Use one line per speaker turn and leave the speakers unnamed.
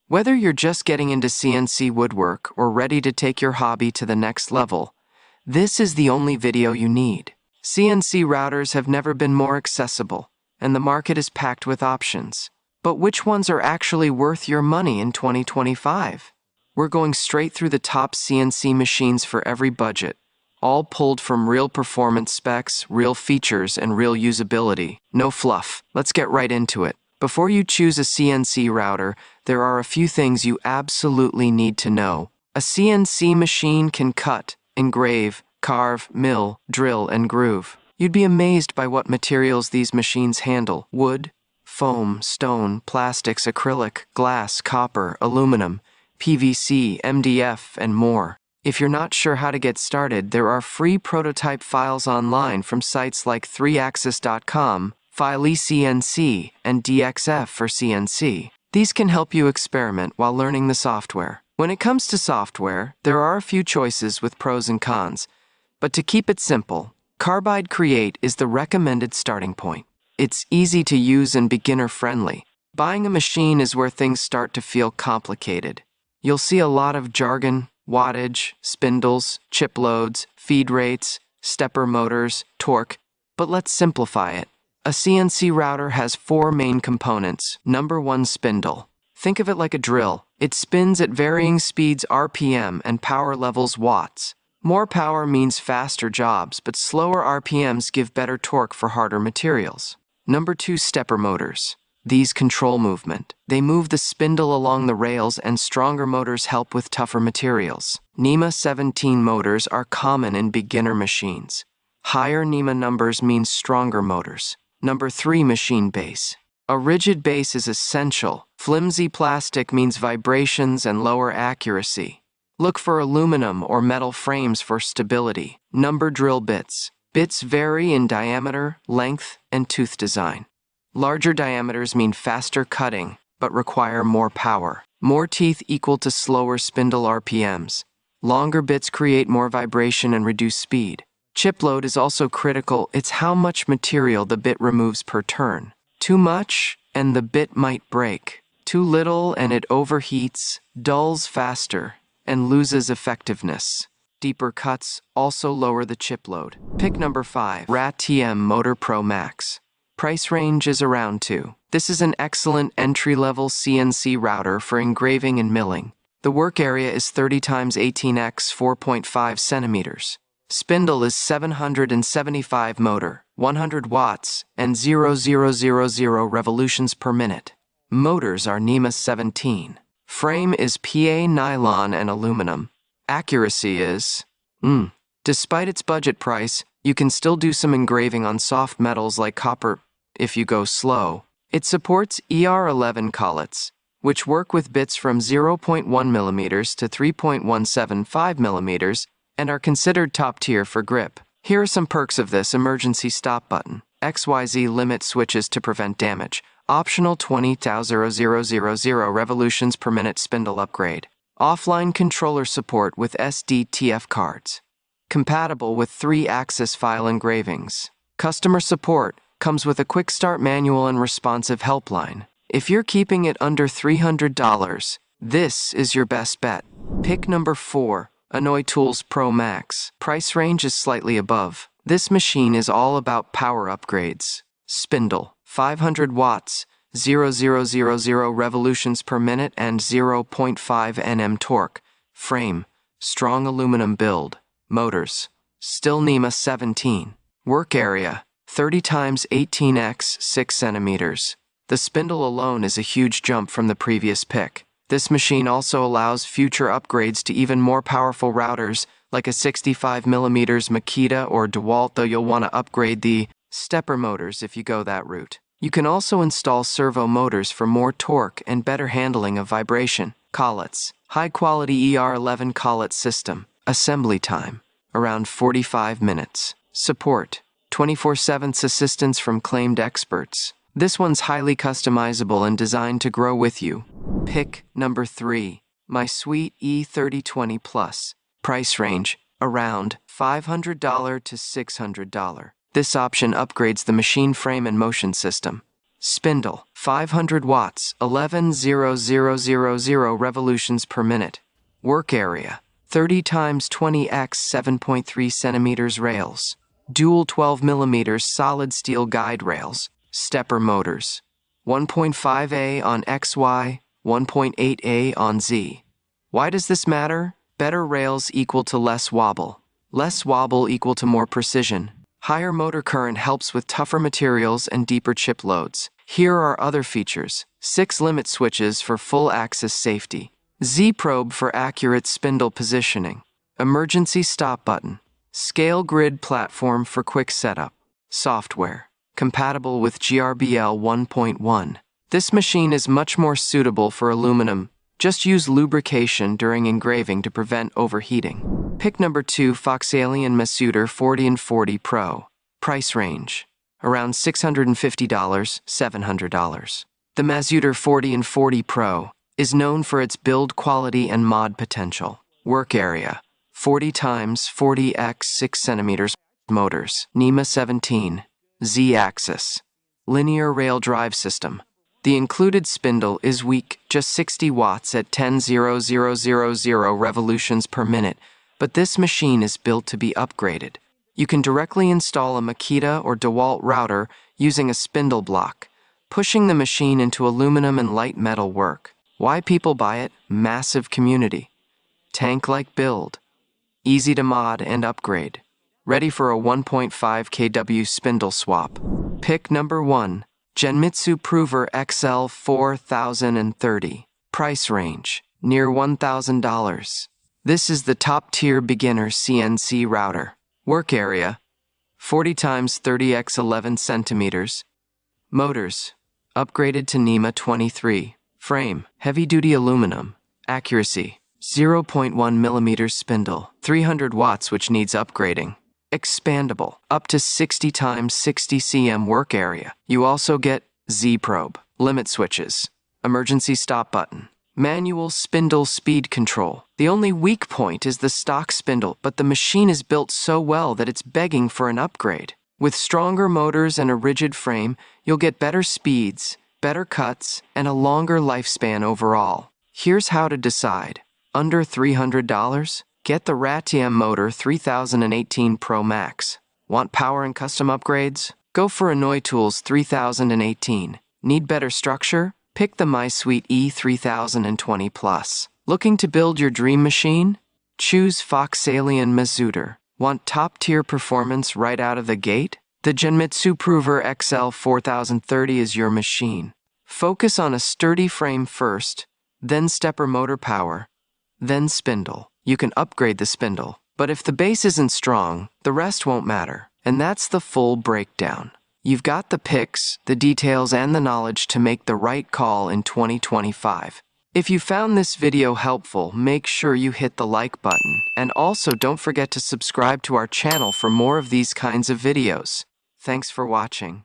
Whether you're just getting into CNC woodwork or ready to take your hobby to the next level, this is the only video you need. CNC routers have never been more accessible, and the market is packed with options. But which ones are actually worth your money in 2025? We're going straight through the top CNC machines for every budget, all pulled from real performance specs, real features, and real usability. No fluff. Let's get right into it. Before you choose a CNC router, there are a few things you absolutely need to know. A CNC machine can cut, engrave, carve, mill, drill, and groove. You'd be amazed by what materials these machines handle: wood, foam, stone, plastics, acrylic, glass, copper, aluminum, PVC, MDF, and more. If you're not sure how to get started, there are free prototype files online from sites like 3axis.com, FoxAlien and DXF for CNC. These can help you experiment while learning the software. When it comes to software, there are a few choices with pros and cons, but to keep it simple, Carbide Create is the recommended starting point. It's easy to use and beginner-friendly. Buying a machine is where things start to feel complicated. You'll see a lot of jargon, wattage, spindles, chip loads, feed rates, stepper motors, torque, but let's simplify it. A CNC router has 4 main components. Number 1, spindle. Think of it like a drill. It spins at varying speeds RPM and power levels watts. More power means faster jobs, but slower RPMs give better torque for harder materials. Number 2, stepper motors. These control movement. They move the spindle along the rails, and stronger motors help with tougher materials. NEMA 17 motors are common in beginner machines. Higher NEMA numbers mean stronger motors. Number 3, machine base. A rigid base is essential. Flimsy plastic means vibrations and lower accuracy. Look for aluminum or metal frames for stability. Number drill bits. Bits vary in diameter, length, and tooth design. Larger diameters mean faster cutting, but require more power. More teeth equal to slower spindle RPMs. Longer bits create more vibration and reduce speed. Chip load is also critical. It's how much material the bit removes per turn. Too much, and the bit might break. Too little, and it overheats, dulls faster, and loses effectiveness. Deeper cuts also lower the chip load. Pick number 5, Rattm Motor Pro Max. Price range is around $2. This is an excellent entry-level CNC router for engraving and milling. The work area is 30x18x 4.5 centimeters. Spindle is 775 motor, 100 watts, and 0.000 revolutions per minute. Motors are NEMA 17. Frame is PA nylon and aluminum. Accuracy is Despite its budget price, you can still do some engraving on soft metals like copper if you go slow. It supports ER11 collets, which work with bits from 0.1 mm to 3.175 mm and are considered top tier for grip. Here are some perks of this: emergency stop button, XYZ limit switches to prevent damage, optional 20,000 revolutions per minute spindle upgrade, offline controller support with SDTF cards, compatible with 3-axis file engravings. Customer support comes with a quick start manual and responsive helpline. If you're keeping it under $300, this is your best bet. Pick number 4, AnnoyTools Pro Max. Price range is slightly above. This machine is all about power upgrades. Spindle, 500 watts, 0.000 revolutions per minute and 0.5 Nm torque. Frame, strong aluminum build. Motors, still NEMA 17. Work area, 30x18x 6 centimeters. The spindle alone is a huge jump from the previous pick. This machine also allows future upgrades to even more powerful routers, like a 65mm Makita or DeWalt, though you'll want to upgrade the stepper motors if you go that route. You can also install servo motors for more torque and better handling of vibration. Collets, high-quality ER11 collet system. Assembly time, around 45 minutes. Support, 24/7 assistance from claimed experts. This one's highly customizable and designed to grow with you. Pick number 3, Mysweet E3020 Plus. Price range, around $500 to $600. This option upgrades the machine frame and motion system. Spindle, 500 watts, 11,000 revolutions per minute. Work area, 30 x 20 x 7.3 centimeters rails. Dual 12 mm solid steel guide rails. Stepper motors. 1.5A on XY, 1.8A on Z. Why does this matter? Better rails equal to less wobble. Less wobble equal to more precision. Higher motor current helps with tougher materials and deeper chip loads. Here are other features. 6 limit switches for full axis safety. Z-probe for accurate spindle positioning. Emergency stop button. Scale grid platform for quick setup. Software. Compatible with GRBL 1.1. This machine is much more suitable for aluminum. Just use lubrication during engraving to prevent overheating. Pick number 2, FoxAlien Masuter 40 and 40 Pro. Price range, around $650, $700. The Masuter 40 and 40 Pro is known for its build quality and mod potential. Work area, 40 x 40 x 6 centimeters. Motors, NEMA 17. Z-axis. Linear rail drive system. The included spindle is weak, just 60 watts at 10,000 revolutions per minute, but this machine is built to be upgraded. You can directly install a Makita or DeWalt router using a spindle block, pushing the machine into aluminum and light metal work. Why people buy it? Massive community. Tank-like build. Easy to mod and upgrade. Ready for a 1.5 kW spindle swap. Pick number 1. Genmitsu Prover XL 4030. Price range, near $1,000. This is the top-tier beginner CNC router. Work area, 40 x 30 x 11 centimeters. Motors, upgraded to NEMA 23. Frame, heavy-duty aluminum. Accuracy, 0.1 mm spindle. 300 watts, which needs upgrading. Expandable, up to 60 x 60 cm work area. You also get Z-probe, limit switches, emergency stop button, manual spindle speed control. The only weak point is the stock spindle, but the machine is built so well that it's begging for an upgrade. With stronger motors and a rigid frame, you'll get better speeds, better cuts, and a longer lifespan overall. Here's how to decide. Under $300? Get the Rattm Motor 3018 Pro Max. Want power and custom upgrades? Go for AnnoyTools 3018. Need better structure? Pick the Mysweet E3020 Plus. Looking to build your dream machine? Choose FoxAlien Masuter. Want top-tier performance right out of the gate? The Genmitsu Prover XL 4030 is your machine. Focus on a sturdy frame first, then stepper motor power, then spindle. You can upgrade the spindle, but if the base isn't strong, the rest won't matter. And that's the full breakdown. You've got the pics, the details, and the knowledge to make the right call in 2025. If you found this video helpful, make sure you hit the like button. And also don't forget to subscribe to our channel for more of these kinds of videos. Thanks for watching.